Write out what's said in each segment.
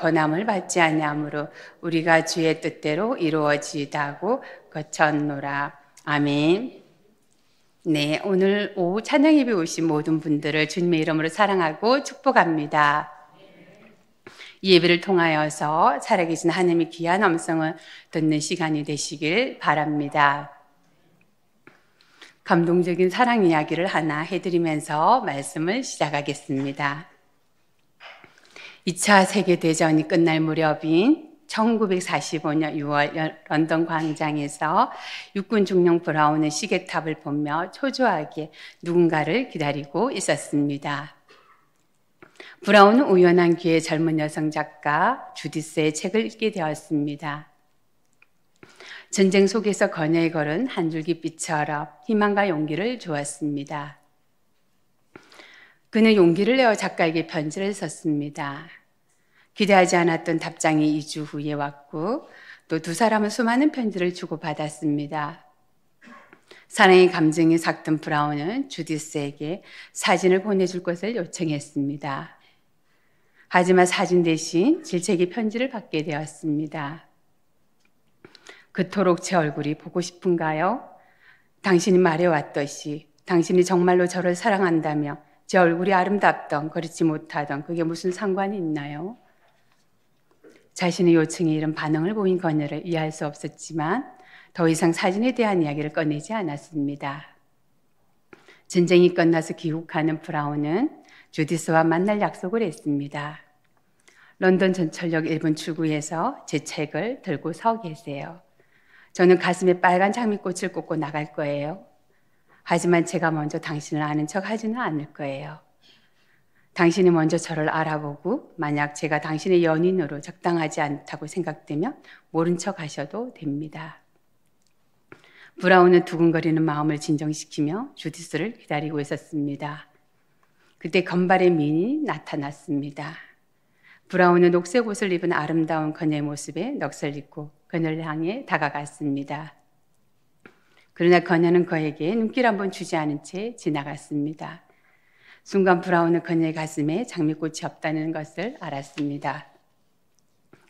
권함을 받지 아니하므로 우리가 주의 뜻대로 이루어지이다고 거쳤노라. 아멘. 네, 오늘 오후 찬양 예배 오신 모든 분들을 주님의 이름으로 사랑하고 축복합니다. 이 예배를 통하여서 살아계신 하나님의 귀한 음성을 듣는 시간이 되시길 바랍니다. 감동적인 사랑 이야기를 하나 해드리면서 말씀을 시작하겠습니다. 2차 세계대전이 끝날 무렵인 1945년 6월 런던 광장에서 육군 중령 브라운은 시계탑을 보며 초조하게 누군가를 기다리고 있었습니다. 브라운은 우연한 기회에 젊은 여성 작가 주디스의 책을 읽게 되었습니다. 전쟁 속에서 그녀의 걸은 한 줄기 빛처럼 희망과 용기를 주었습니다. 그는 용기를 내어 작가에게 편지를 썼습니다. 기대하지 않았던 답장이 2주 후에 왔고 또 두 사람은 수많은 편지를 주고받았습니다. 사랑의 감정이 삭든 브라운은 주디스에게 사진을 보내줄 것을 요청했습니다. 하지만 사진 대신 질책의 편지를 받게 되었습니다. 그토록 제 얼굴이 보고 싶은가요? 당신이 말해왔듯이 당신이 정말로 저를 사랑한다며 제 얼굴이 아름답던 그렇지 못하던 그게 무슨 상관이 있나요? 자신의 요청에 이런 반응을 보인 그녀를 이해할 수 없었지만 더 이상 사진에 대한 이야기를 꺼내지 않았습니다. 전쟁이 끝나서 귀국하는 브라운은 주디스와 만날 약속을 했습니다. 런던 전철역 1분 출구에서 제 책을 들고 서 계세요. 저는 가슴에 빨간 장미꽃을 꽂고 나갈 거예요. 하지만 제가 먼저 당신을 아는 척 하지는 않을 거예요. 당신이 먼저 저를 알아보고 만약 제가 당신의 연인으로 적당하지 않다고 생각되면 모른 척 하셔도 됩니다. 브라운은 두근거리는 마음을 진정시키며 주디스를 기다리고 있었습니다. 그때 건발의 미인이 나타났습니다. 브라운은 녹색 옷을 입은 아름다운 그녀의 모습에 넋을 잃고 그녀를 향해 다가갔습니다. 그러나 그녀는 그에게 눈길 한번 주지 않은 채 지나갔습니다. 순간 브라운은 그녀의 가슴에 장미꽃이 없다는 것을 알았습니다.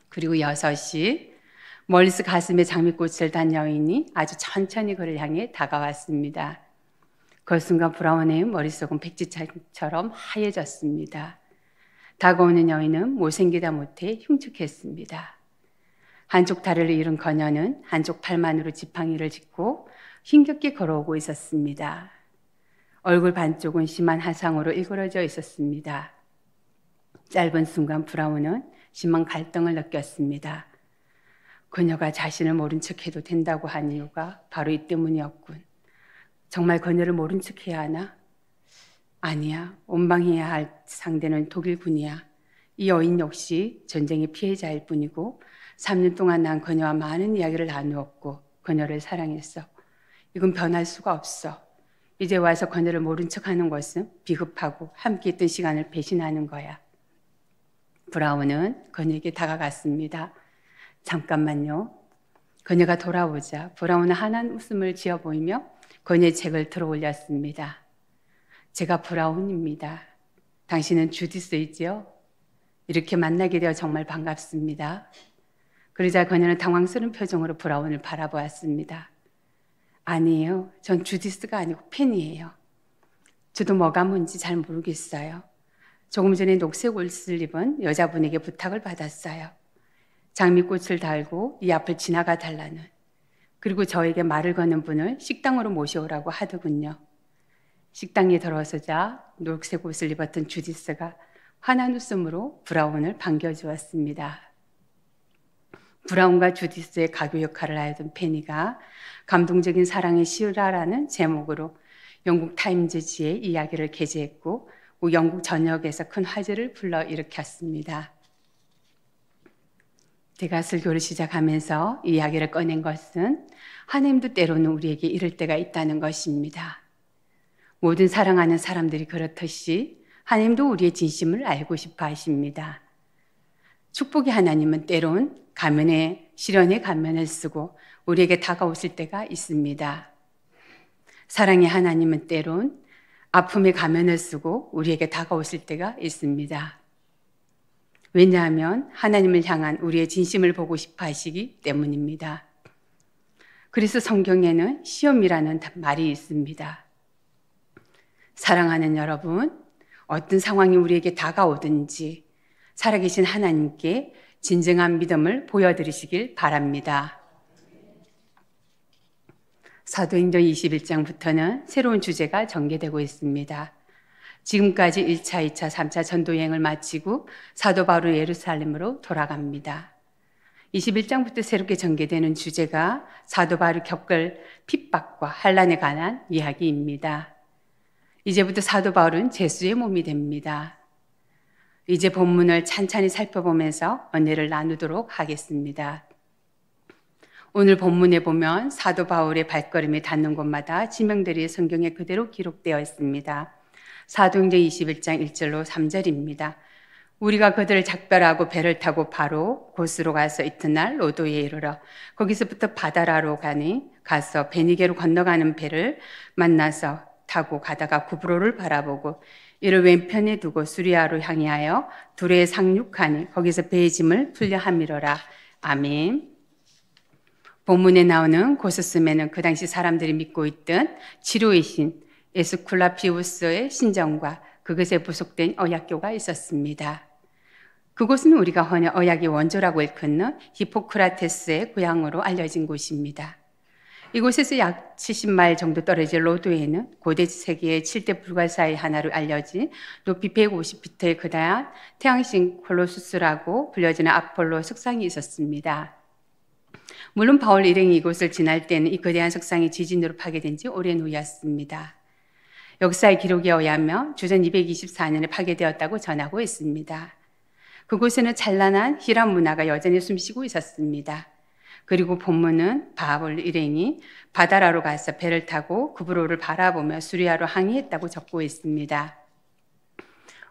그리고 6시 멀리서 가슴에 장미꽃을 단 여인이 아주 천천히 그를 향해 다가왔습니다. 그 순간 브라운의 머릿속은 백지처럼 하얘졌습니다. 다가오는 여인은 못생기다 못해 흉측했습니다. 한쪽 다리를 잃은 그녀는 한쪽 팔만으로 지팡이를 짚고 힘겹게 걸어오고 있었습니다. 얼굴 반쪽은 심한 화상으로 일그러져 있었습니다. 짧은 순간 브라운은 심한 갈등을 느꼈습니다. 그녀가 자신을 모른 척해도 된다고 한 이유가 바로 이 때문이었군. 정말 그녀를 모른 척해야 하나? 아니야, 원망해야 할 상대는 독일군이야. 이 여인 역시 전쟁의 피해자일 뿐이고 3년 동안 난 그녀와 많은 이야기를 나누었고 그녀를 사랑했어. 이건 변할 수가 없어. 이제 와서 그녀를 모른 척하는 것은 비겁하고 함께했던 시간을 배신하는 거야. 브라운은 그녀에게 다가갔습니다. 잠깐만요. 그녀가 돌아오자 브라운은 환한 웃음을 지어 보이며 그녀의 책을 들어 올렸습니다. 제가 브라운입니다. 당신은 주디스이지요? 이렇게 만나게 되어 정말 반갑습니다. 그러자 그녀는 당황스러운 표정으로 브라운을 바라보았습니다. 아니에요. 전 주디스가 아니고 팬이에요. 저도 뭐가 뭔지 잘 모르겠어요. 조금 전에 녹색 옷을 입은 여자분에게 부탁을 받았어요. 장미꽃을 달고 이 앞을 지나가 달라는. 그리고 저에게 말을 거는 분을 식당으로 모셔오라고 하더군요. 식당에 들어서자 녹색 옷을 입었던 주디스가 환한 웃음으로 브라운을 반겨주었습니다. 브라운과 주디스의 가교 역할을 하였던 페니가 감동적인 사랑의 시라라는 제목으로 영국 타임즈지에 이야기를 게재했고 영국 전역에서 큰 화제를 불러일으켰습니다. 제가 설교를 시작하면서 이야기를 꺼낸 것은 하나님도 때로는 우리에게 이럴 때가 있다는 것입니다. 모든 사랑하는 사람들이 그렇듯이 하나님도 우리의 진심을 알고 싶어 하십니다. 축복의 하나님은 때론 시련의 가면을 쓰고 우리에게 다가오실 때가 있습니다. 사랑의 하나님은 때론 아픔의 가면을 쓰고 우리에게 다가오실 때가 있습니다. 왜냐하면 하나님을 향한 우리의 진심을 보고 싶어 하시기 때문입니다. 그래서 성경에는 시험이라는 말이 있습니다. 사랑하는 여러분, 어떤 상황이 우리에게 다가오든지 살아계신 하나님께 진정한 믿음을 보여드리시길 바랍니다. 사도행전 21장부터는 새로운 주제가 전개되고 있습니다. 지금까지 1차, 2차, 3차 전도여행을 마치고 사도 바울은 예루살렘으로 돌아갑니다. 21장부터 새롭게 전개되는 주제가 사도 바울이 겪을 핍박과 환난에 관한 이야기입니다. 이제부터 사도 바울은 죄수의 몸이 됩니다. 이제 본문을 찬찬히 살펴보면서 은혜를 나누도록 하겠습니다. 오늘 본문에 보면 사도 바울의 발걸음이 닿는 곳마다 지명들이 성경에 그대로 기록되어 있습니다. 사도행전 21장 1절로 3절입니다. 우리가 그들을 작별하고 배를 타고 바로 곳으로 가서 이튿날 로도에 이르러 거기서부터 바다라로 가서 베니게로 건너가는 배를 만나서 타고 가다가 구브로를 바라보고 이를 왼편에 두고 수리아로 향하여 두레에 상륙하니 거기서 배의 짐을 풀려 함이로라. 아멘. 본문에 나오는 고스스메는 그 당시 사람들이 믿고 있던 치료의 신 에스쿨라피우스의 신정과 그것에 부속된 의학교가 있었습니다. 그곳은 우리가 흔히 의학의 원조라고 일컫는 히포크라테스의 고향으로 알려진 곳입니다. 이곳에서 약 70마일 정도 떨어진 로도에는 고대 세계의 7대 불가사의 하나로 알려진 높이 150피터의 거대한 태양신 콜로수스라고 불려지는 아폴로 석상이 있었습니다. 물론 바울 일행이 이곳을 지날 때는 이 거대한 석상이 지진으로 파괴된 지 오랜 후였습니다. 역사의 기록에 의하면 주전 224년에 파괴되었다고 전하고 있습니다. 그곳에는 찬란한 히람 문화가 여전히 숨쉬고 있었습니다. 그리고 본문은 바울 일행이 바다라로 가서 배를 타고 구브로를 바라보며 수리아로 항해했다고 적고 있습니다.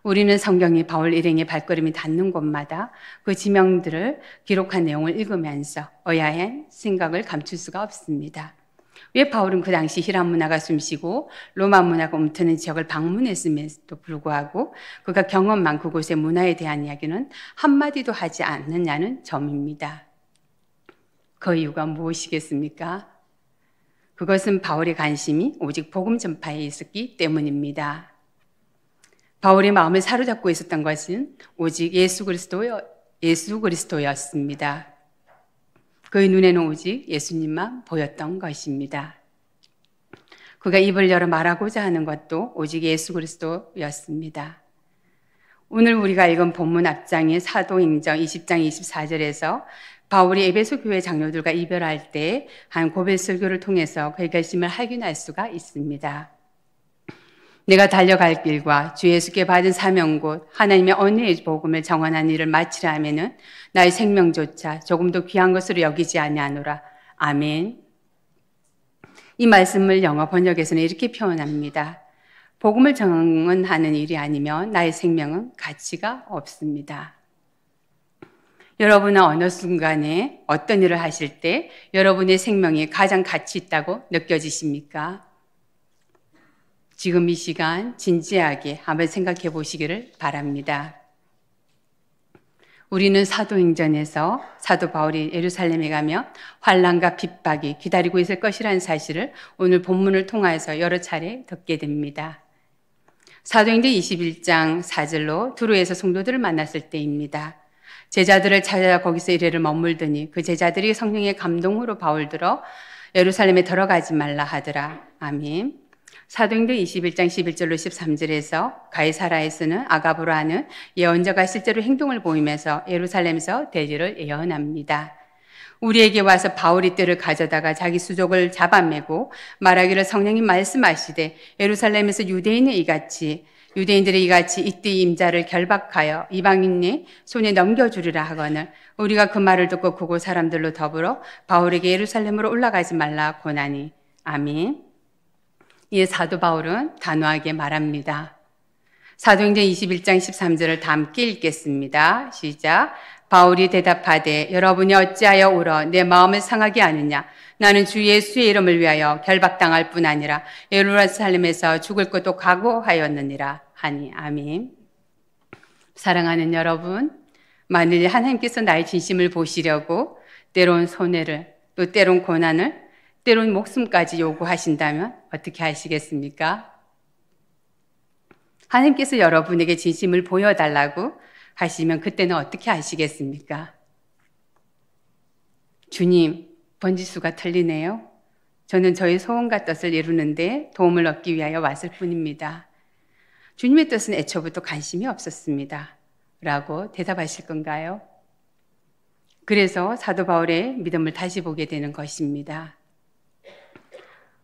우리는 성경이 바울 일행의 발걸음이 닿는 곳마다 그 지명들을 기록한 내용을 읽으면서 의아한 생각을 감출 수가 없습니다. 왜 바울은 그 당시 히람 문화가 숨쉬고 로마 문화가 움트는 지역을 방문했음에도 불구하고 그가 경험한 그곳의 문화에 대한 이야기는 한마디도 하지 않느냐는 점입니다. 그 이유가 무엇이겠습니까? 그것은 바울의 관심이 오직 복음 전파에 있었기 때문입니다. 바울의 마음을 사로잡고 있었던 것은 오직 예수 그리스도였습니다. 그의 눈에는 오직 예수님만 보였던 것입니다. 그가 입을 열어 말하고자 하는 것도 오직 예수 그리스도였습니다. 오늘 우리가 읽은 본문 앞장의 사도행전 20장 24절에서 바울이 에베소 교회 장로들과 이별할 때 한 고백 설교를 통해서 그의 결심을 확인할 수가 있습니다. 내가 달려갈 길과 주 예수께 받은 사명 곧 하나님의 언혜의 복음을 정언한 일을 마치려 하면은 나의 생명조차 조금도 귀한 것으로 여기지 아니하노라. 아멘. 이 말씀을 영어 번역에서는 이렇게 표현합니다. 복음을 정언하는 일이 아니면 나의 생명은 가치가 없습니다. 여러분은 어느 순간에 어떤 일을 하실 때 여러분의 생명이 가장 가치 있다고 느껴지십니까? 지금 이 시간 진지하게 한번 생각해 보시기를 바랍니다. 우리는 사도행전에서 사도 바울이 예루살렘에 가면 환난과 핍박이 기다리고 있을 것이라는 사실을 오늘 본문을 통하여서 여러 차례 듣게 됩니다. 사도행전 21장 4절로 두로에서 성도들을 만났을 때입니다. 제자들을 찾아 거기서 이래를 머물더니 그 제자들이 성령의 감동으로 바울들어 예루살렘에 들어가지 말라 하더라. 아멘. 사도행전 21장 11절로 13절에서 가이사라에서는 아가보라는 예언자가 실제로 행동을 보이면서 예루살렘에서 대지를 예언합니다. 우리에게 와서 바울이 뜰을 가져다가 자기 수족을 잡아매고 말하기를 성령이 말씀하시되 예루살렘에서 유대인들이 이같이 이때 임자를 결박하여 이방인의 손에 넘겨주리라 하거늘 우리가 그 말을 듣고 그곳 사람들로 더불어 바울에게 예루살렘으로 올라가지 말라 고나니. 아멘. 이에 사도 바울은 단호하게 말합니다. 사도행전 21장 13절을 다 함께 읽겠습니다. 시작. 바울이 대답하되 여러분이 어찌하여 울어 내 마음을 상하게 하느냐. 나는 주 예수의 이름을 위하여 결박당할 뿐 아니라 예루살렘에서 죽을 것도 각오하였느니라 하니. 아멘. 사랑하는 여러분, 만일 하나님께서 나의 진심을 보시려고 때론 손해를, 또 때론 고난을, 때론 목숨까지 요구하신다면 어떻게 하시겠습니까? 하나님께서 여러분에게 진심을 보여달라고 하시면 그때는 어떻게 하시겠습니까? 주님, 번지수가 틀리네요. 저는 저의 소원과 뜻을 이루는데 도움을 얻기 위하여 왔을 뿐입니다. 주님의 뜻은 애초부터 관심이 없었습니다. 라고 대답하실 건가요? 그래서 사도 바울의 믿음을 다시 보게 되는 것입니다.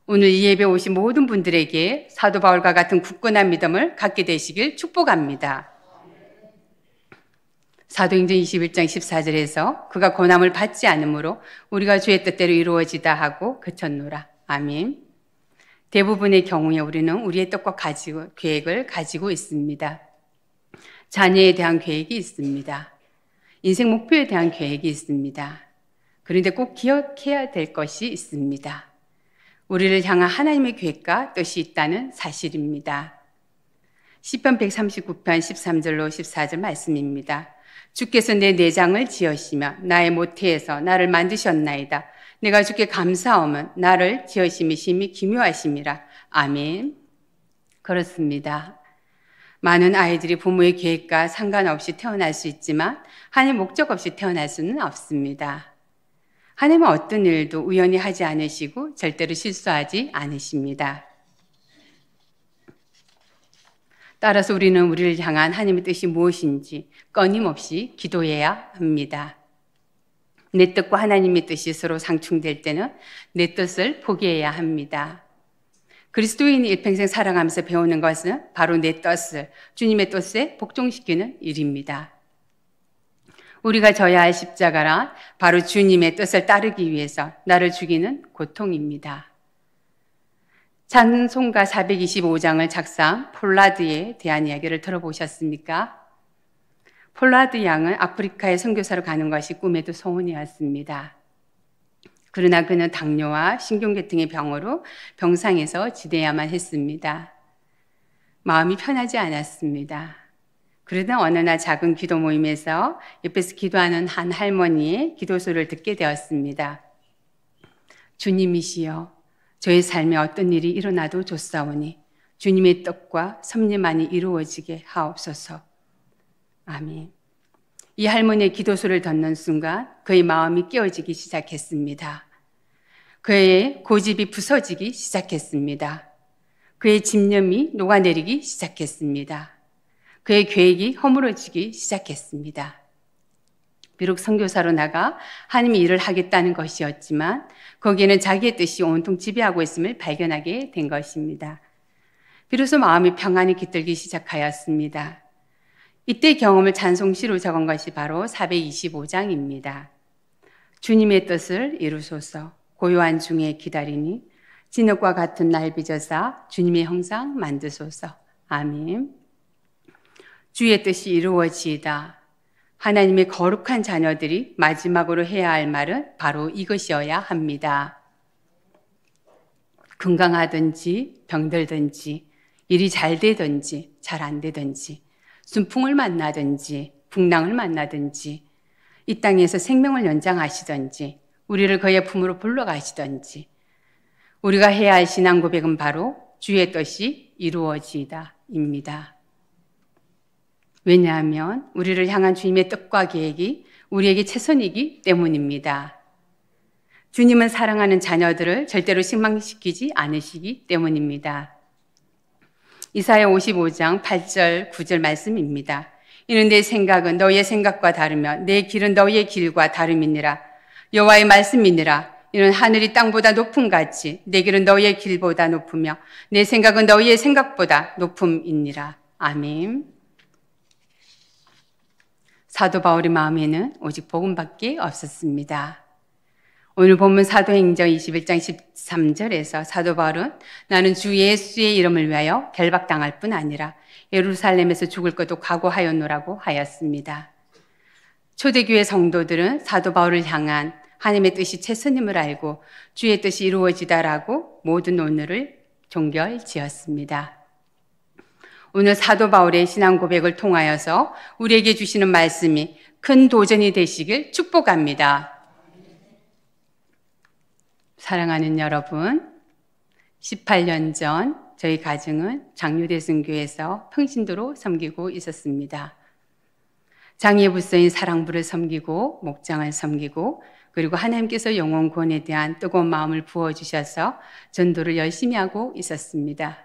오늘 이 예배 오신 모든 분들에게 사도 바울과 같은 굳건한 믿음을 갖게 되시길 축복합니다. 사도행전 21장 14절에서 그가 고난을 받지 않으므로 우리가 주의 뜻대로 이루어지다 하고 그쳤노라. 아멘. 대부분의 경우에 우리는 우리의 뜻과 계획을 가지고 있습니다. 자녀에 대한 계획이 있습니다. 인생 목표에 대한 계획이 있습니다. 그런데 꼭 기억해야 될 것이 있습니다. 우리를 향한 하나님의 계획과 뜻이 있다는 사실입니다. 시편 139편 13절로 14절 말씀입니다. 주께서 내 내장을 지으시며 나의 모태에서 나를 만드셨나이다. 내가 주께 감사함은 나를 지으심이 심히 기묘하심이라. 아멘. 그렇습니다. 많은 아이들이 부모의 계획과 상관없이 태어날 수 있지만 하나님의 목적 없이 태어날 수는 없습니다. 하나님은 어떤 일도 우연히 하지 않으시고 절대로 실수하지 않으십니다. 따라서 우리는 우리를 향한 하나님의 뜻이 무엇인지 끊임없이 기도해야 합니다. 내 뜻과 하나님의 뜻이 서로 상충될 때는 내 뜻을 포기해야 합니다. 그리스도인이 일평생 살아가면서 배우는 것은 바로 내 뜻을 주님의 뜻에 복종시키는 일입니다. 우리가 져야 할 십자가란 바로 주님의 뜻을 따르기 위해서 나를 죽이는 고통입니다. 찬송가 425장을 작사한 폴라드에 대한 이야기를 들어보셨습니까? 폴라드 양은 아프리카에 선교사로 가는 것이 꿈에도 소원이었습니다. 그러나 그는 당뇨와 신경계통의 병으로 병상에서 지내야만 했습니다. 마음이 편하지 않았습니다. 그러다 어느 날 작은 기도 모임에서 옆에서 기도하는 한 할머니의 기도소를 듣게 되었습니다. 주님이시여, 저의 삶에 어떤 일이 일어나도 좋사오니 주님의 뜻과 섭리만이 이루어지게 하옵소서. 아멘. 이 할머니의 기도소를 듣는 순간 그의 마음이 깨어지기 시작했습니다. 그의 고집이 부서지기 시작했습니다. 그의 집념이 녹아내리기 시작했습니다. 그의 계획이 허물어지기 시작했습니다. 비록 선교사로 나가 하나님의 일을 하겠다는 것이었지만 거기에는 자기의 뜻이 온통 지배하고 있음을 발견하게 된 것입니다. 비로소 마음이 평안히 깃들기 시작하였습니다. 이때 경험을 찬송시로 적은 것이 바로 425장입니다. 주님의 뜻을 이루소서 고요한 중에 기다리니 진흙과 같은 날 빚어사 주님의 형상 만드소서. 아멘. 주의 뜻이 이루어지이다. 하나님의 거룩한 자녀들이 마지막으로 해야 할 말은 바로 이것이어야 합니다. 건강하든지 병들든지 일이 잘 되든지 잘 안 되든지 순풍을 만나든지 풍랑을 만나든지 이 땅에서 생명을 연장하시든지 우리를 그의 품으로 불러가시든지 우리가 해야 할 신앙 고백은 바로 주의 뜻이 이루어지이다입니다. 왜냐하면 우리를 향한 주님의 뜻과 계획이 우리에게 최선이기 때문입니다. 주님은 사랑하는 자녀들을 절대로 실망시키지 않으시기 때문입니다. 이사야 55장 8절 9절 말씀입니다. 이는 내 생각은 너희의 생각과 다르며 내 길은 너희의 길과 다름이니라. 여호와의 말씀이니라. 이는 하늘이 땅보다 높음 같이 내 길은 너희의 길보다 높으며 내 생각은 너희의 생각보다 높음이니라. 아멘. 사도 바울의 마음에는 오직 복음밖에 없었습니다. 오늘 본문 사도행전 21장 13절에서 사도 바울은 나는 주 예수의 이름을 위하여 결박당할 뿐 아니라 예루살렘에서 죽을 것도 각오하였노라고 하였습니다. 초대교회 성도들은 사도 바울을 향한 하나님의 뜻이 최선임을 알고 주의 뜻이 이루어지다라고 모든 오늘을 종결지었습니다. 오늘 사도 바울의 신앙 고백을 통하여서 우리에게 주시는 말씀이 큰 도전이 되시길 축복합니다. 사랑하는 여러분, 18년 전 저희 가정은 장유대성교에서 평신도로 섬기고 있었습니다. 장예부서인 사랑부를 섬기고 목장을 섬기고 그리고 하나님께서 영혼 구원에 대한 뜨거운 마음을 부어주셔서 전도를 열심히 하고 있었습니다.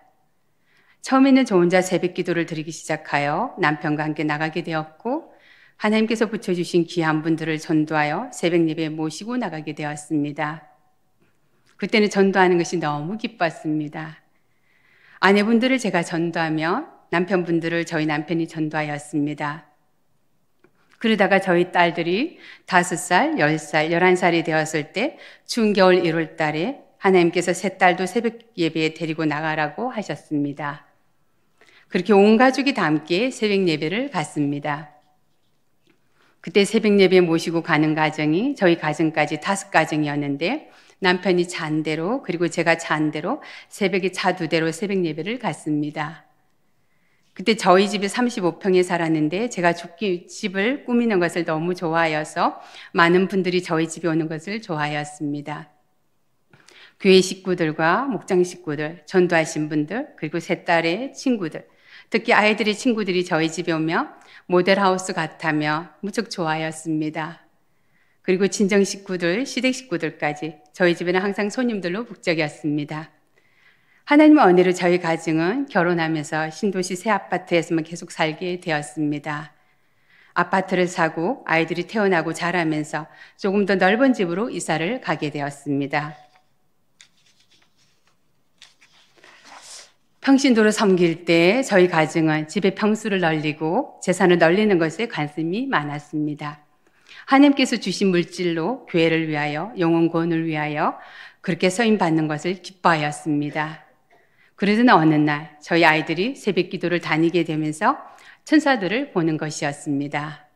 처음에는 저 혼자 새벽 기도를 드리기 시작하여 남편과 함께 나가게 되었고 하나님께서 붙여주신 귀한 분들을 전도하여 새벽 예배에 모시고 나가게 되었습니다. 그때는 전도하는 것이 너무 기뻤습니다. 아내분들을 제가 전도하며 남편분들을 저희 남편이 전도하였습니다. 그러다가 저희 딸들이 5살, 10살, 11살이 되었을 때 추운 겨울 1월 달에 하나님께서 세 딸도 새벽 예배에 데리고 나가라고 하셨습니다. 그렇게 온 가족이 다 함께 새벽 예배를 갔습니다. 그때 새벽 예배 모시고 가는 가정이 저희 가정까지 5가정이었는데 남편이 차 한 대로 그리고 제가 차 한 대로 새벽에 차 2대로 새벽 예배를 갔습니다. 그때 저희 집에 35평에 살았는데 제가 집을 꾸미는 것을 너무 좋아하여서 많은 분들이 저희 집에 오는 것을 좋아하였습니다. 교회 식구들과 목장 식구들, 전도하신 분들, 그리고 세 딸의 친구들, 특히 아이들의 친구들이 저희 집에 오며 모델하우스 같다며 무척 좋아하였습니다. 그리고 친정 식구들, 시댁 식구들까지 저희 집에는 항상 손님들로 북적이었습니다. 하나님의 은혜로 저희 가정은 결혼하면서 신도시 새 아파트에서만 계속 살게 되었습니다. 아파트를 사고 아이들이 태어나고 자라면서 조금 더 넓은 집으로 이사를 가게 되었습니다. 평신도로 섬길 때 저희 가정은 집의 평수를 넓히고 재산을 넓히는 것에 관심이 많았습니다. 하나님께서 주신 물질로 교회를 위하여 영혼 구원을 위하여 그렇게 서임받는 것을 기뻐하였습니다. 그러던 어느 날 저희 아이들이 새벽 기도를 다니게 되면서 천사들을 보는 것이었습니다.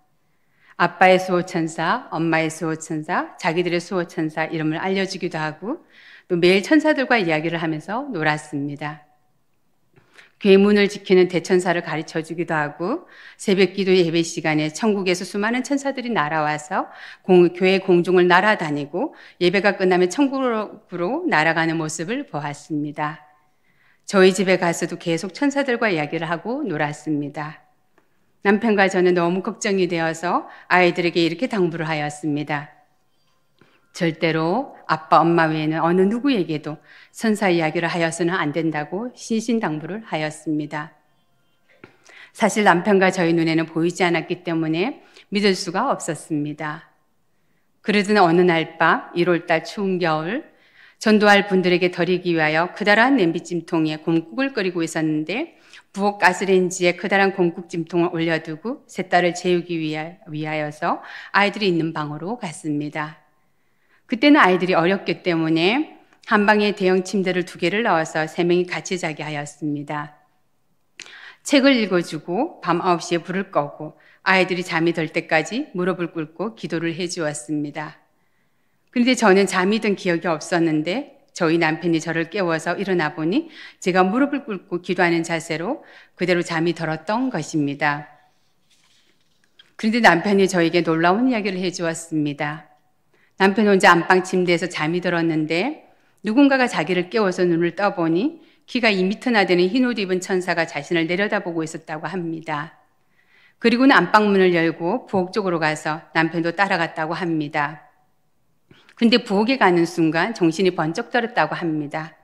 아빠의 수호천사, 엄마의 수호천사, 자기들의 수호천사 이름을 알려주기도 하고 또 매일 천사들과 이야기를 하면서 놀았습니다. 교회 문을 지키는 대천사를 가르쳐주기도 하고 새벽 기도 예배 시간에 천국에서 수많은 천사들이 날아와서 교회 공중을 날아다니고 예배가 끝나면 천국으로 날아가는 모습을 보았습니다. 저희 집에 가서도 계속 천사들과 이야기를 하고 놀았습니다. 남편과 저는 너무 걱정이 되어서 아이들에게 이렇게 당부를 하였습니다. 절대로 아빠, 엄마 외에는 어느 누구에게도 천사 이야기를 하여서는 안 된다고 신신당부를 하였습니다. 사실 남편과 저희 눈에는 보이지 않았기 때문에 믿을 수가 없었습니다. 그러던 어느 날 밤 1월달 추운 겨울 전도할 분들에게 드리기 위하여 커다란 냄비찜통에 곰국을 끓이고 있었는데 부엌 가스레인지에 커다란 곰국찜통을 올려두고 세 딸을 재우기 위하여서 아이들이 있는 방으로 갔습니다. 그때는 아이들이 어렸기 때문에 한 방에 대형 침대를 2개를 넣어서 3명이 같이 자게 하였습니다. 책을 읽어주고 밤 9시에 불을 꺼고 아이들이 잠이 들 때까지 무릎을 꿇고 기도를 해주었습니다. 그런데 저는 잠이 든 기억이 없었는데 저희 남편이 저를 깨워서 일어나 보니 제가 무릎을 꿇고 기도하는 자세로 그대로 잠이 들었던 것입니다. 그런데 남편이 저에게 놀라운 이야기를 해주었습니다. 남편 혼자 안방 침대에서 잠이 들었는데 누군가가 자기를 깨워서 눈을 떠보니 키가 2m나 되는 흰 옷 입은 천사가 자신을 내려다보고 있었다고 합니다. 그리고는 안방문을 열고 부엌 쪽으로 가서 남편도 따라갔다고 합니다. 근데 부엌에 가는 순간 정신이 번쩍 들었다고 합니다.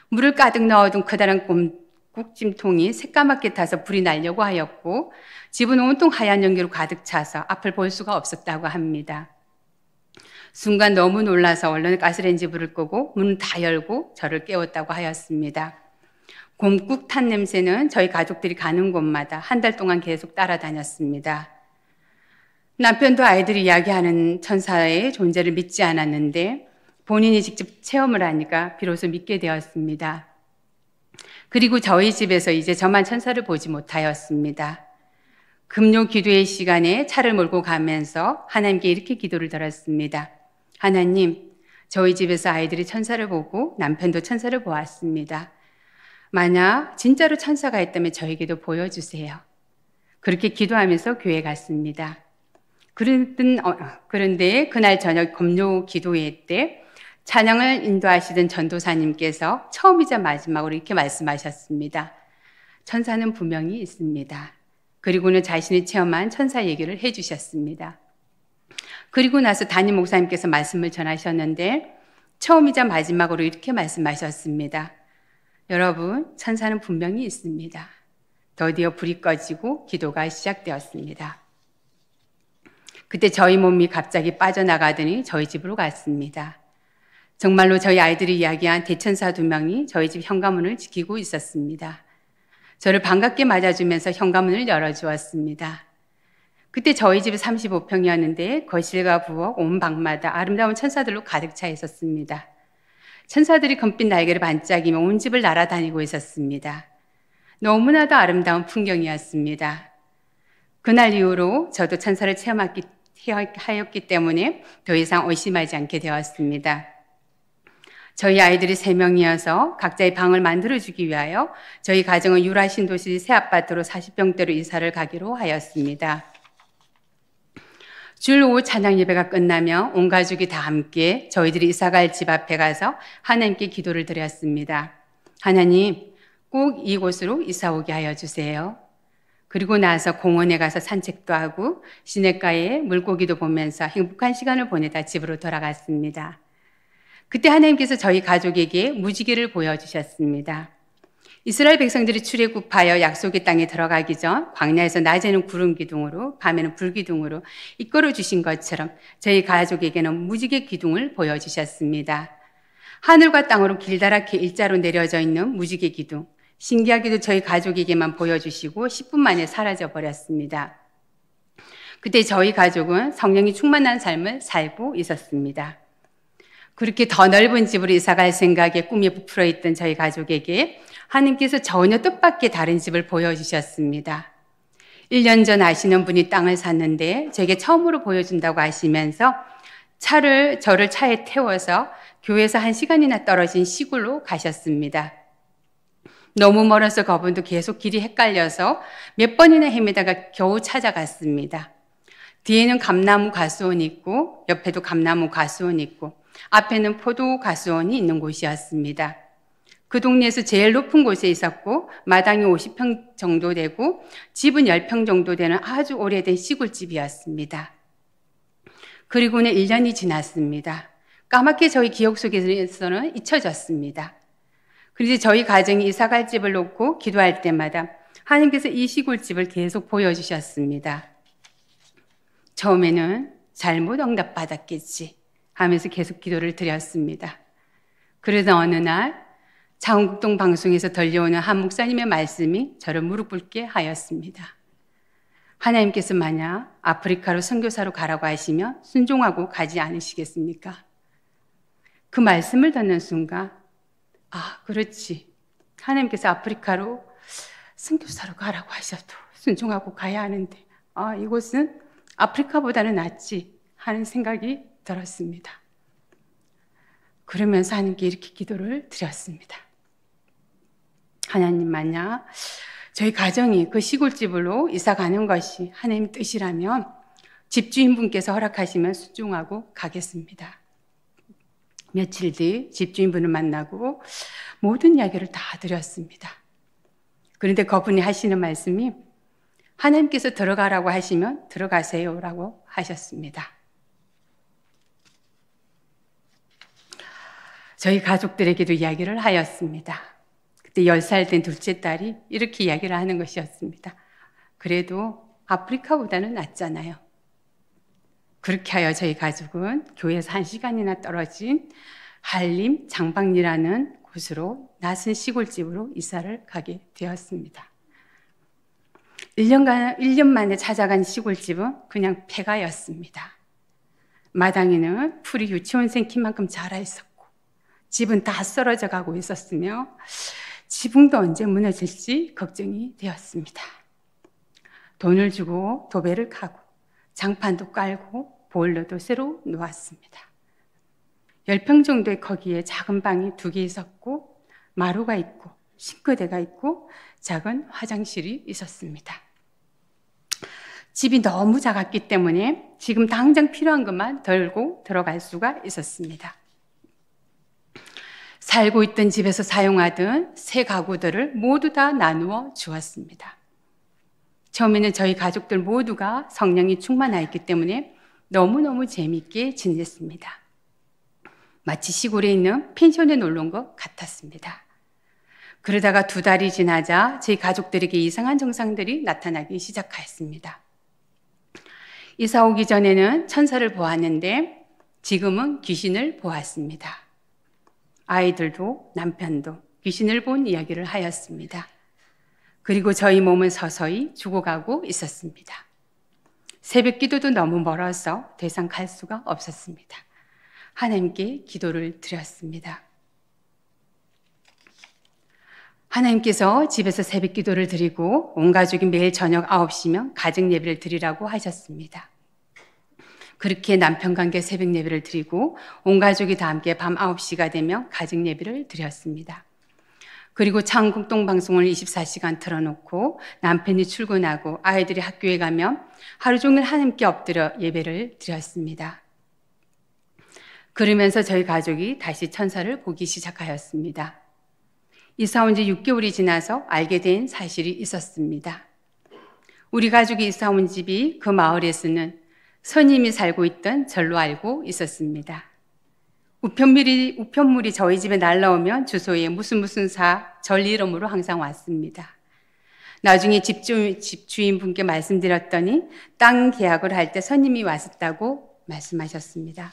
물을 가득 넣어둔 커다란 곰국찜통이 새까맣게 타서 불이 나려고 하였고 집은 온통 하얀 연기로 가득 차서 앞을 볼 수가 없었다고 합니다. 순간 너무 놀라서 얼른 가스레인지 불을 끄고 문을 다 열고 저를 깨웠다고 하였습니다. 곰국 탄 냄새는 저희 가족들이 가는 곳마다 한 달 동안 계속 따라다녔습니다. 남편도 아이들이 이야기하는 천사의 존재를 믿지 않았는데 본인이 직접 체험을 하니까 비로소 믿게 되었습니다. 그리고 저희 집에서 이제 저만 천사를 보지 못하였습니다. 금요 기도의 시간에 차를 몰고 가면서 하나님께 이렇게 기도를 드렸습니다. 하나님, 저희 집에서 아이들이 천사를 보고 남편도 천사를 보았습니다. 만약 진짜로 천사가 있다면 저에게도 보여주세요. 그렇게 기도하면서 교회 갔습니다. 그런데 그날 저녁 검료 기도회 때 찬양을 인도하시던 전도사님께서 처음이자 마지막으로 이렇게 말씀하셨습니다. 천사는 분명히 있습니다. 그리고는 자신이 체험한 천사 얘기를 해주셨습니다. 그리고 나서 담임 목사님께서 말씀을 전하셨는데 처음이자 마지막으로 이렇게 말씀하셨습니다. 여러분, 천사는 분명히 있습니다. 드디어 불이 꺼지고 기도가 시작되었습니다. 그때 저희 몸이 갑자기 빠져나가더니 저희 집으로 갔습니다. 정말로 저희 아이들이 이야기한 대천사 2명이 저희 집 현관문을 지키고 있었습니다. 저를 반갑게 맞아주면서 현관문을 열어주었습니다. 그때 저희 집이 35평이었는데 거실과 부엌, 온 방마다 아름다운 천사들로 가득 차 있었습니다. 천사들이 금빛 날개를 반짝이며 온 집을 날아다니고 있었습니다. 너무나도 아름다운 풍경이었습니다. 그날 이후로 저도 천사를 체험하였기 때문에 더 이상 의심하지 않게 되었습니다. 저희 아이들이 3명이어서 각자의 방을 만들어주기 위하여 저희 가정은 유라 신도시 새 아파트로 40평대로 이사를 가기로 하였습니다. 주일 오후 찬양 예배가 끝나며 온 가족이 다 함께 저희들이 이사갈 집 앞에 가서 하나님께 기도를 드렸습니다. 하나님, 꼭 이곳으로 이사 오게 하여 주세요. 그리고 나서 공원에 가서 산책도 하고 시냇가에 물고기도 보면서 행복한 시간을 보내다 집으로 돌아갔습니다. 그때 하나님께서 저희 가족에게 무지개를 보여주셨습니다. 이스라엘 백성들이 출애굽하여 약속의 땅에 들어가기 전 광야에서 낮에는 구름 기둥으로 밤에는 불 기둥으로 이끌어 주신 것처럼 저희 가족에게는 무지개 기둥을 보여주셨습니다. 하늘과 땅으로 길다랗게 일자로 내려져 있는 무지개 기둥, 신기하게도 저희 가족에게만 보여주시고 10분 만에 사라져 버렸습니다. 그때 저희 가족은 성령이 충만한 삶을 살고 있었습니다. 그렇게 더 넓은 집으로 이사갈 생각에 꿈이 부풀어 있던 저희 가족에게 하나님께서 전혀 뜻밖의 다른 집을 보여주셨습니다. 1년 전 아시는 분이 땅을 샀는데 제게 처음으로 보여준다고 하시면서 저를 차에 태워서 교회에서 1시간이나 떨어진 시골로 가셨습니다. 너무 멀어서 그분도 계속 길이 헷갈려서 몇 번이나 헤매다가 겨우 찾아갔습니다. 뒤에는 감나무 가수원이 있고 옆에도 감나무 가수원이 있고 앞에는 포도 가수원이 있는 곳이었습니다. 그 동네에서 제일 높은 곳에 있었고 마당이 50평 정도 되고 집은 10평 정도 되는 아주 오래된 시골집이었습니다. 그리고는 1년이 지났습니다. 까맣게 저희 기억 속에서는 잊혀졌습니다. 그래서 저희 가정이 이사갈 집을 놓고 기도할 때마다 하나님께서 이 시골집을 계속 보여주셨습니다. 처음에는 잘못 응답받았겠지 하면서 계속 기도를 드렸습니다. 그러다 어느 날 장흥동 방송에서 들려오는 한 목사님의 말씀이 저를 무릎 꿇게 하였습니다. 하나님께서 만약 아프리카로 선교사로 가라고 하시면 순종하고 가지 않으시겠습니까? 그 말씀을 듣는 순간 아, 그렇지. 하나님께서 아프리카로 선교사로 가라고 하셔도 순종하고 가야 하는데 아, 이곳은 아프리카보다는 낫지 하는 생각이 들었습니다. 그러면서 하나님께 이렇게 기도를 드렸습니다. 하나님, 만약 저희 가정이 그 시골집으로 이사 가는 것이 하나님 뜻이라면 집주인분께서 허락하시면 순종하고 가겠습니다. 며칠 뒤 집주인분을 만나고 모든 이야기를 다 드렸습니다. 그런데 그분이 하시는 말씀이 하나님께서 들어가라고 하시면 들어가세요라고 하셨습니다. 저희 가족들에게도 이야기를 하였습니다. 그때 10살 된 둘째 딸이 이렇게 이야기를 하는 것이었습니다. 그래도 아프리카보다는 낫잖아요. 그렇게 하여 저희 가족은 교회에서 1시간이나 떨어진 한림 장방리라는 곳으로 낯은 시골집으로 이사를 가게 되었습니다. 1년 만에 찾아간 시골집은 그냥 폐가였습니다. 마당에는 풀이 유치원생 키만큼 자라 있었고 집은 다 쓰러져 가고 있었으며 지붕도 언제 무너질지 걱정이 되었습니다. 돈을 주고 도배를 하고 장판도 깔고 보일러도 새로 놓았습니다. 10평 정도의 거기에 작은 방이 2개 있었고 마루가 있고 싱크대가 있고 작은 화장실이 있었습니다. 집이 너무 작았기 때문에 지금 당장 필요한 것만 들고 들어갈 수가 있었습니다. 살고 있던 집에서 사용하던 새 가구들을 모두 다 나누어 주었습니다. 처음에는 저희 가족들 모두가 성령이 충만하 있기 때문에 너무너무 재미있게 지냈습니다. 마치 시골에 있는 펜션에 놀러 온 것 같았습니다. 그러다가 2달이 지나자 저희 가족들에게 이상한 증상들이 나타나기 시작하였습니다. 이사 오기 전에는 천사를 보았는데 지금은 귀신을 보았습니다. 아이들도 남편도 귀신을 본 이야기를 하였습니다. 그리고 저희 몸은 서서히 죽어가고 있었습니다. 새벽 기도도 너무 멀어서 더 이상 갈 수가 없었습니다. 하나님께 기도를 드렸습니다. 하나님께서 집에서 새벽 기도를 드리고 온 가족이 매일 저녁 9시면 가정 예배를 드리라고 하셨습니다. 그렇게 남편과 함께 새벽 예배를 드리고 온 가족이 다 함께 밤 9시가 되면 가정 예배를 드렸습니다. 그리고 창국동 방송을 24시간 틀어놓고 남편이 출근하고 아이들이 학교에 가면 하루 종일 하나님께 엎드려 예배를 드렸습니다. 그러면서 저희 가족이 다시 천사를 보기 시작하였습니다. 이사 온 지 6개월이 지나서 알게 된 사실이 있었습니다. 우리 가족이 이사 온 집이 그 마을에서는 선임이 살고 있던 절로 알고 있었습니다. 우편물이 저희 집에 날라오면 주소에 무슨 절 이름으로 항상 왔습니다. 나중에 집주인분께 말씀드렸더니 땅 계약을 할 때 선임이 왔었다고 말씀하셨습니다.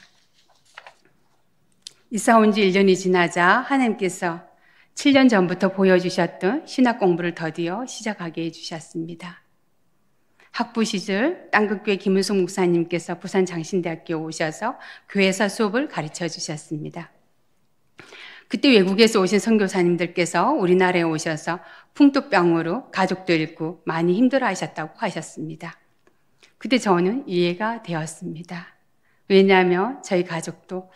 이사 온 지 1년이 지나자 하나님께서 7년 전부터 보여주셨던 신학 공부를 더디어 시작하게 해주셨습니다. 학부 시절 땅끝교회 김은숙 목사님께서 부산 장신대학교 오셔서 교회사 수업을 가르쳐 주셨습니다. 그때 외국에서 오신 선교사님들께서 우리나라에 오셔서 풍토병으로 가족도 잃고 많이 힘들어 하셨다고 하셨습니다. 그때 저는 이해가 되었습니다. 왜냐하면 저희 가족도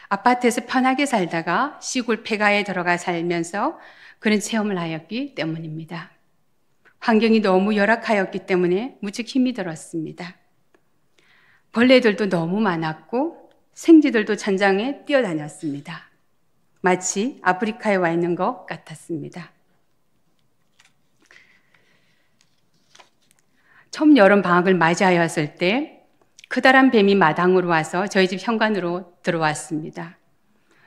아파트에서 편하게 살다가 시골 폐가에 들어가 살면서 그런 체험을 하였기 때문입니다. 환경이 너무 열악하였기 때문에 무척 힘이 들었습니다. 벌레들도 너무 많았고 생쥐들도 천장에 뛰어다녔습니다. 마치 아프리카에 와 있는 것 같았습니다. 처음 여름 방학을 맞이하였을 때 커다란 뱀이 마당으로 와서 저희 집 현관으로 들어왔습니다.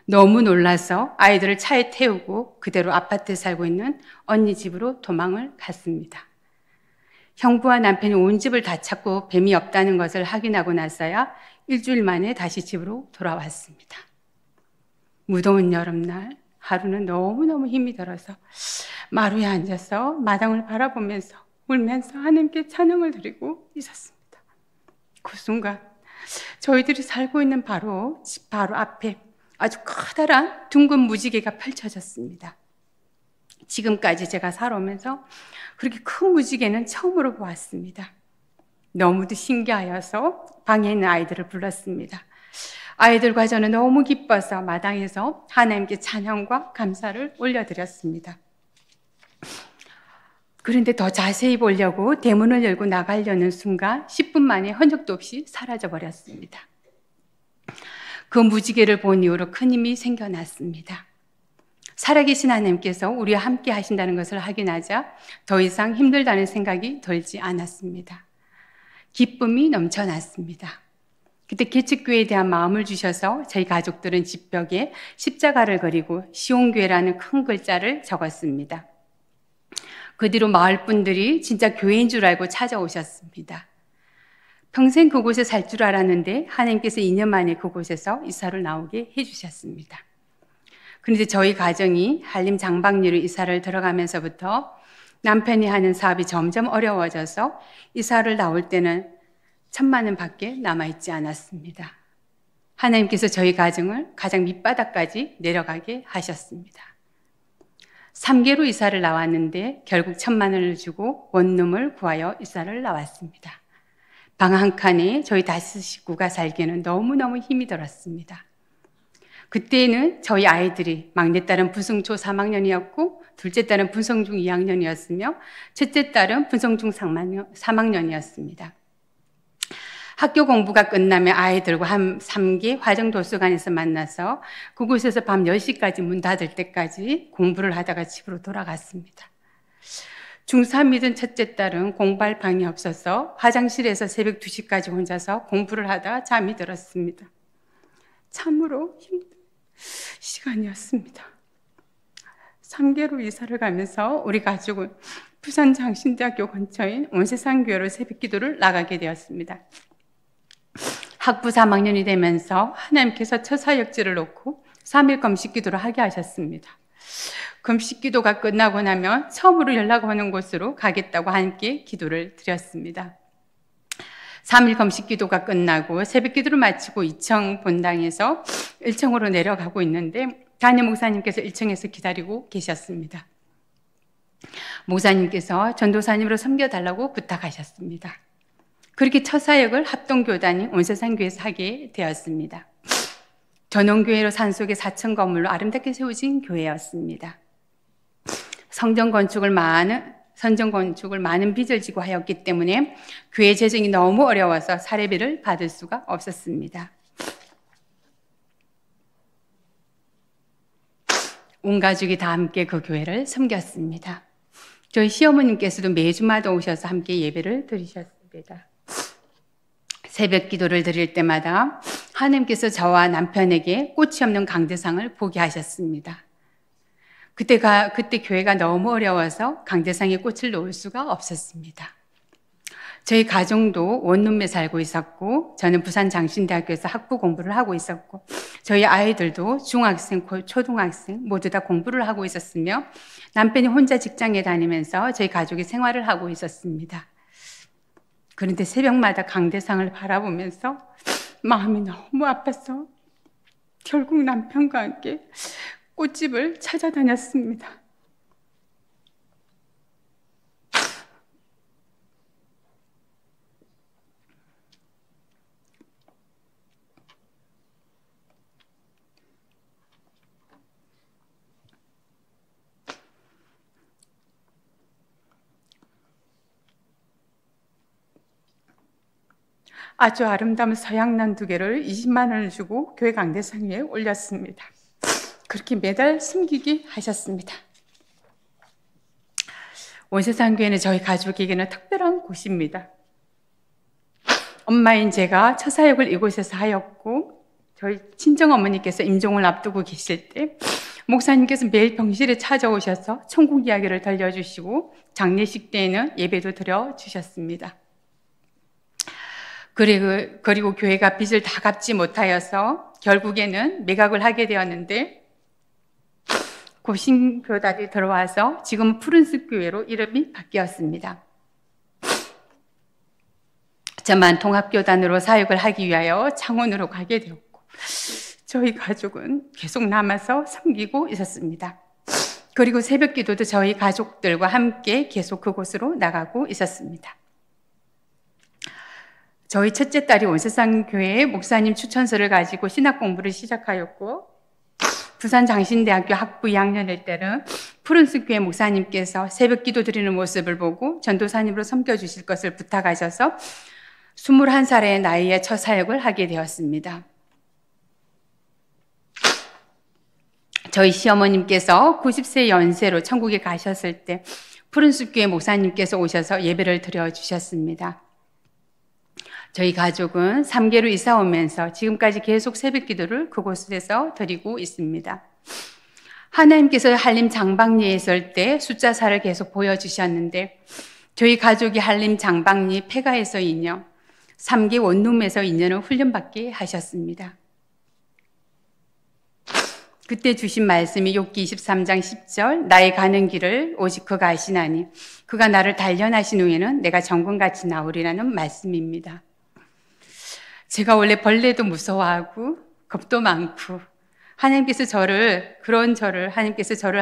너무 놀라서 아이들을 차에 태우고 그대로 아파트에 살고 있는 언니 집으로 도망을 갔습니다. 형부와 남편이 온 집을 다 찾고 뱀이 없다는 것을 확인하고 나서야 일주일 만에 다시 집으로 돌아왔습니다. 무더운 여름날 하루는 너무너무 힘이 들어서 마루에 앉아서 마당을 바라보면서 울면서 하나님께 찬양을 드리고 있었습니다. 그 순간 저희들이 살고 있는 집 바로 앞에 아주 커다란 둥근 무지개가 펼쳐졌습니다. 지금까지 제가 살아오면서 그렇게 큰 무지개는 처음으로 보았습니다. 너무도 신기하여서 방에 있는 아이들을 불렀습니다. 아이들과 저는 너무 기뻐서 마당에서 하나님께 찬양과 감사를 올려드렸습니다. 그런데 더 자세히 보려고 대문을 열고 나가려는 순간 10분 만에 흔적도 없이 사라져버렸습니다. 그 무지개를 본 이후로 큰 힘이 생겨났습니다. 살아계신 하나님께서 우리와 함께 하신다는 것을 확인하자 더 이상 힘들다는 생각이 들지 않았습니다. 기쁨이 넘쳐났습니다. 그때 개척교회에 대한 마음을 주셔서 저희 가족들은 집벽에 십자가를 그리고 시온교회라는 큰 글자를 적었습니다. 그 뒤로 마을 분들이 진짜 교회인 줄 알고 찾아오셨습니다. 평생 그곳에 살 줄 알았는데 하나님께서 2년 만에 그곳에서 이사를 나오게 해주셨습니다. 그런데 저희 가정이 한림 장박리로 이사를 들어가면서부터 남편이 하는 사업이 점점 어려워져서 이사를 나올 때는 1,000만 원 밖에 남아있지 않았습니다. 하나님께서 저희 가정을 가장 밑바닥까지 내려가게 하셨습니다. 3개로 이사를 나왔는데 결국 1,000만 원을 주고 원룸을 구하여 이사를 나왔습니다. 방 한 칸에 저희 5 식구가 살기에는 너무너무 힘이 들었습니다. 그때는 저희 아이들이 막내딸은 분성초 3학년이었고 둘째 딸은 분성중 2학년이었으며 첫째 딸은 분성중 3학년이었습니다. 학교 공부가 끝나면 아이들과 한 3기 화정도서관에서 만나서 그곳에서 밤 10시까지 문 닫을 때까지 공부를 하다가 집으로 돌아갔습니다. 중3이던 첫째 딸은 공부할 방이 없어서 화장실에서 새벽 2시까지 혼자서 공부를 하다 잠이 들었습니다. 참으로 힘든 시간이었습니다. 3개로 이사를 가면서 우리 가족은 부산 장신대학교 근처인 온세상교회로 새벽기도를 나가게 되었습니다. 학부 3학년이 되면서 하나님께서 첫 사역지를 놓고 3일 금식기도를 하게 하셨습니다. 금식기도가 끝나고 나면 처음으로 연락 오는 곳으로 가겠다고 함께 기도를 드렸습니다. 3일 금식기도가 끝나고 새벽기도를 마치고 2층 본당에서 1층으로 내려가고 있는데 담임 목사님께서 1층에서 기다리고 계셨습니다. 목사님께서 전도사님으로 섬겨달라고 부탁하셨습니다. 그렇게 첫 사역을 합동교단인 온세상교회에서 하게 되었습니다. 전원교회로 산속의 4층 건물로 아름답게 세워진 교회였습니다. 선정 건축을 많은 빚을 지고 하였기 때문에 교회 재정이 너무 어려워서 사례비를 받을 수가 없었습니다. 온 가족이 다 함께 그 교회를 섬겼습니다. 저희 시어머님께서도 매주마다 오셔서 함께 예배를 드리셨습니다. 새벽 기도를 드릴 때마다 하나님께서 저와 남편에게 꽃이 없는 강대상을 보게 하셨습니다. 그때 교회가 너무 어려워서 강대상에 꽃을 놓을 수가 없었습니다. 저희 가정도 원룸에 살고 있었고 저는 부산 장신대학교에서 학부 공부를 하고 있었고 저희 아이들도 중학생, 초등학생 모두 다 공부를 하고 있었으며 남편이 혼자 직장에 다니면서 저희 가족이 생활을 하고 있었습니다. 그런데 새벽마다 강대상을 바라보면서 마음이 너무 아파서 결국 남편과 함께 꽃집을 찾아다녔습니다. 아주 아름다운 서양난 2개를 20만 원을 주고 교회 강대상 위에 올렸습니다. 그렇게 매달 숨기게 하셨습니다. 온세상교회는 저희 가족에게는 특별한 곳입니다. 엄마인 제가 첫 사역을 이곳에서 하였고 저희 친정어머니께서 임종을 앞두고 계실 때 목사님께서 매일 병실에 찾아오셔서 천국 이야기를 들려주시고 장례식 때에는 예배도 드려주셨습니다. 그리고 교회가 빚을 다 갚지 못하여서 결국에는 매각을 하게 되었는데 고신교단이 들어와서 지금 푸른숲 교회로 이름이 바뀌었습니다. 저만 통합교단으로 사역을 하기 위하여 창원으로 가게 되었고 저희 가족은 계속 남아서 섬기고 있었습니다. 그리고 새벽 기도도 저희 가족들과 함께 계속 그곳으로 나가고 있었습니다. 저희 첫째 딸이 온세상교회에 목사님 추천서를 가지고 신학 공부를 시작하였고 부산 장신대학교 학부 2학년일 때는 푸른숲교회 목사님께서 새벽 기도 드리는 모습을 보고 전도사님으로 섬겨주실 것을 부탁하셔서 21살의 나이에 첫 사역을 하게 되었습니다. 저희 시어머님께서 90세 연세로 천국에 가셨을 때 푸른숲교회 목사님께서 오셔서 예배를 드려주셨습니다. 저희 가족은 3개로 이사 오면서 지금까지 계속 새벽 기도를 그곳에서 드리고 있습니다. 하나님께서 한림 장방리에 있을 때 숫자사를 계속 보여주셨는데 저희 가족이 한림 장방리 폐가에서 2년, 3기 원룸에서 2년을 훈련받게 하셨습니다. 그때 주신 말씀이 욥기 23장 10절 나의 가는 길을 오직 그가 아시나니 그가 나를 단련하신 후에는 내가 정금같이 나오리라는 말씀입니다. 제가 원래 벌레도 무서워하고 겁도 많고 하나님께서 저를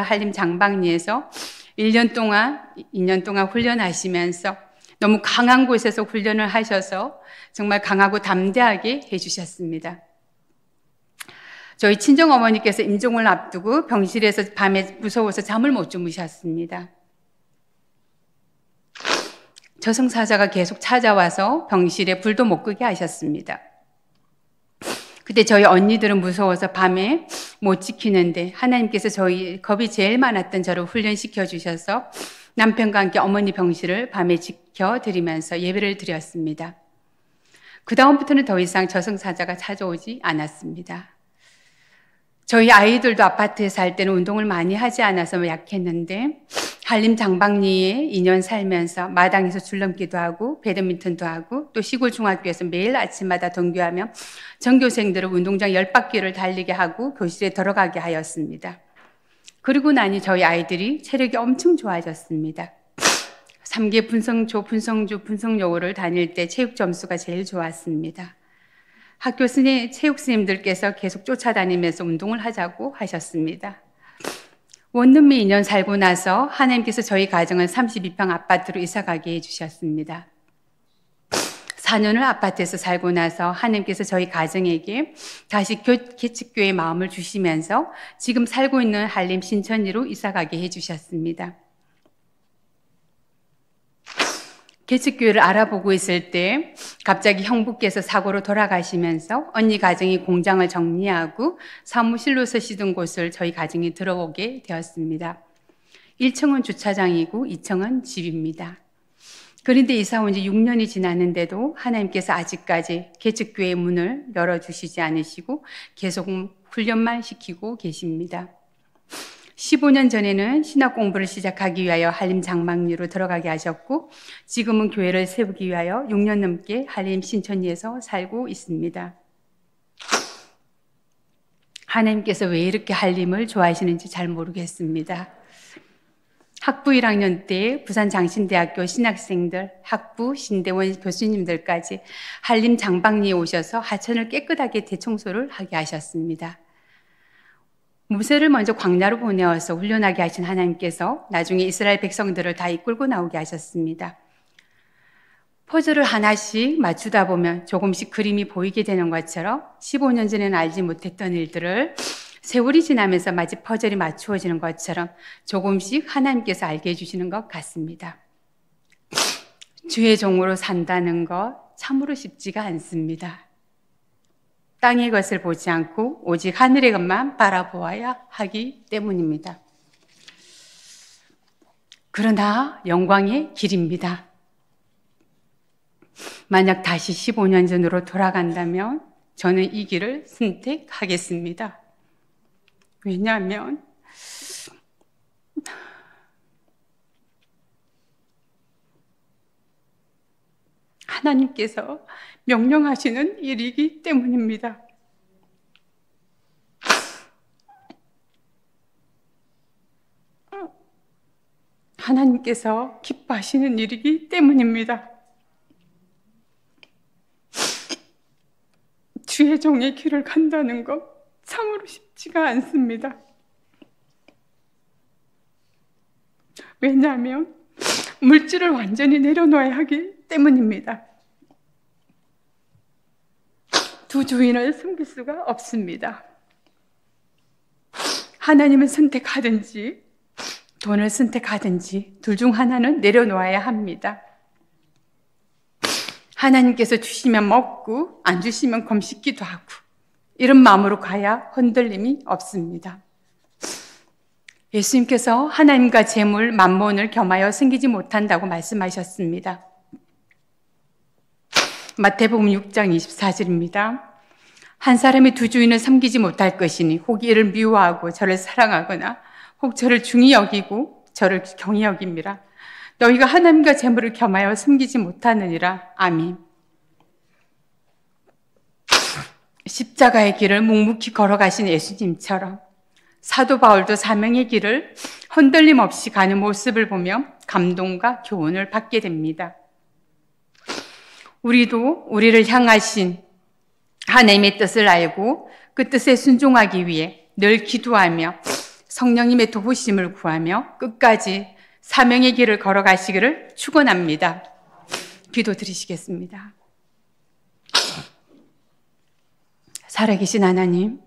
한림 장방리에서 1년 동안 2년 동안 훈련하시면서 너무 강한 곳에서 훈련을 하셔서 정말 강하고 담대하게 해주셨습니다. 저희 친정어머니께서 임종을 앞두고 병실에서 밤에 무서워서 잠을 못 주무셨습니다. 저승사자가 계속 찾아와서 병실에 불도 못 끄게 하셨습니다. 그때 저희 언니들은 무서워서 밤에 못 지키는데 하나님께서 저희 겁이 제일 많았던 저를 훈련시켜 주셔서 남편과 함께 어머니 병실을 밤에 지켜드리면서 예배를 드렸습니다. 그 다음부터는 더 이상 저승사자가 찾아오지 않았습니다. 저희 아이들도 아파트에 살 때는 운동을 많이 하지 않아서 약했는데 한림 장방리에 2년 살면서 마당에서 줄넘기도 하고 배드민턴도 하고 또 시골 중학교에서 매일 아침마다 등교하며 전교생들을 운동장 10바퀴를 달리게 하고 교실에 들어가게 하였습니다. 그리고 나니 저희 아이들이 체력이 엄청 좋아졌습니다. 3개 분성조, 분성요를 다닐 때 체육 점수가 제일 좋았습니다. 학교 체육 스님들께서 계속 쫓아다니면서 운동을 하자고 하셨습니다. 원룸에 2년 살고 나서 하나님께서 저희 가정을 32평 아파트로 이사가게 해주셨습니다. 4년을 아파트에서 살고 나서 하나님께서 저희 가정에게 다시 개척교회의 마음을 주시면서 지금 살고 있는 한림 신천리로 이사가게 해주셨습니다. 개척교회를 알아보고 있을 때 갑자기 형부께서 사고로 돌아가시면서 언니 가정이 공장을 정리하고 사무실로 쓰시던 곳을 저희 가정이 들어오게 되었습니다. 1층은 주차장이고 2층은 집입니다. 그런데 이사 온 지 6년이 지났는데도 하나님께서 아직까지 개척교회의 문을 열어주시지 않으시고 계속 훈련만 시키고 계십니다. 15년 전에는 신학 공부를 시작하기 위하여 한림 장막리로 들어가게 하셨고 지금은 교회를 세우기 위하여 6년 넘게 한림 신천리에서 살고 있습니다. 하나님께서 왜 이렇게 한림을 좋아하시는지 잘 모르겠습니다. 학부 1학년 때 부산 장신대학교 신학생들, 학부, 신대원 교수님들까지 한림 장방리에 오셔서 하천을 깨끗하게 대청소를 하게 하셨습니다. 모세를 먼저 광야로 보내어서 훈련하게 하신 하나님께서 나중에 이스라엘 백성들을 다 이끌고 나오게 하셨습니다. 퍼즐을 하나씩 맞추다 보면 조금씩 그림이 보이게 되는 것처럼 15년 전에는 알지 못했던 일들을 세월이 지나면서 마치 퍼즐이 맞추어지는 것처럼 조금씩 하나님께서 알게 해주시는 것 같습니다. 주의 종으로 산다는 것 참으로 쉽지가 않습니다. 땅의 것을 보지 않고 오직 하늘의 것만 바라보아야 하기 때문입니다. 그러나 영광의 길입니다. 만약 다시 15년 전으로 돌아간다면 저는 이 길을 선택하겠습니다. 왜냐하면 하나님께서 명령하시는 일이기 때문입니다. 하나님께서 기뻐하시는 일이기 때문입니다. 주의 종의 길을 간다는 것 참으로 쉽지가 않습니다. 왜냐하면 물질을 완전히 내려놓아야 하기 때문입니다. 두 주인을 섬길 수가 없습니다. 하나님을 선택하든지 돈을 선택하든지 둘 중 하나는 내려놓아야 합니다. 하나님께서 주시면 먹고 안 주시면 검식기도 하고 이런 마음으로 가야 흔들림이 없습니다. 예수님께서 하나님과 재물, 만몬을 겸하여 섬기지 못한다고 말씀하셨습니다. 마태복음 6장 24절입니다. 한 사람이 두 주인을 섬기지 못할 것이니 혹 이를 미워하고 저를 사랑하거나 혹 저를 중히 여기고 저를 경히 여깁니다. 너희가 하나님과 재물을 겸하여 섬기지 못하느니라. 아멘. 십자가의 길을 묵묵히 걸어가신 예수님처럼 사도 바울도 사명의 길을 흔들림 없이 가는 모습을 보며 감동과 교훈을 받게 됩니다. 우리도 우리를 향하신 하나님의 뜻을 알고 그 뜻에 순종하기 위해 늘 기도하며 성령님의 도우심을 구하며 끝까지 사명의 길을 걸어가시기를 축원합니다. 기도 드리시겠습니다. 살아계신 하나님,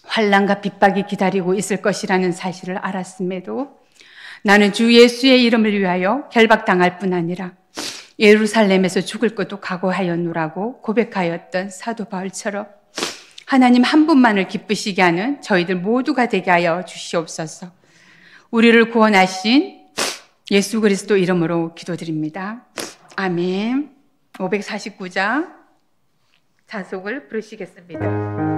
환난과 핍박이 기다리고 있을 것이라는 사실을 알았음에도 나는 주 예수의 이름을 위하여 결박당할 뿐 아니라 예루살렘에서 죽을 것도 각오하였노라고 고백하였던 사도 바울처럼 하나님 한 분만을 기쁘시게 하는 저희들 모두가 되게 하여 주시옵소서. 우리를 구원하신 예수 그리스도 이름으로 기도드립니다. 아멘. 549장 자속을 부르시겠습니다.